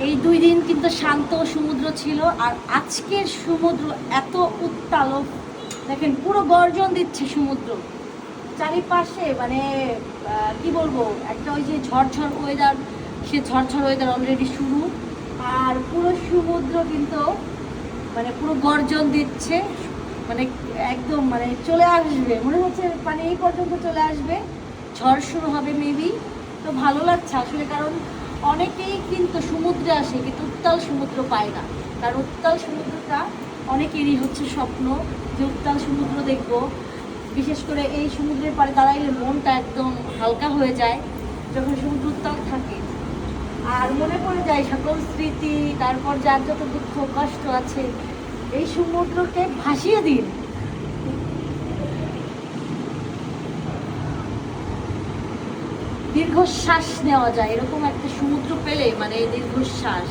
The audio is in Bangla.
এই 2 দিন কিন্তু শান্ত সমুদ্র ছিল, আর আজকের সমুদ্র এত উত্তাল, দেখেন পুরো গর্জন দিচ্ছে সমুদ্র চারিপাশে। মানে কি বলবো, একটা ওই যে ঝড়ঝড় ওয়েদার, সে ঝড়ঝড় ওয়েদার অলরেডি শুরু। আর পুরো সমুদ্র কিন্তু মানে পুরো গর্জন দিচ্ছে, মানে একদম মানে চলে আসবে মনে হচ্ছে, মানে এই পর্যন্ত চলে আসবে, ঝড় শুরু হবে মেবি। তো ভালো লাগছে আসলে, কারণ অনেকেই কিন্তু সমুদ্রে আসে কিন্তু উত্তাল সমুদ্র পায় না। কারণ উত্তাল সমুদ্রটা অনেকেরই হচ্ছে স্বপ্ন যে উত্তাল সমুদ্র দেখব। বিশেষ করে এই সমুদ্রের পাড়ে দাঁড়াইলে মনটা একদম হালকা হয়ে যায় যখন সমুদ্র উত্তাল থাকে, আর মনে পড়ে যায় সকল স্মৃতি, তারপর যার যত দুঃখ কষ্ট আছে এই সমুদ্রকে ভাসিয়ে দিন। দীর্ঘশ্বাস নেওয়া যায় এরকম একটা সমুদ্র পেলে, মানে দীর্ঘশ্বাস।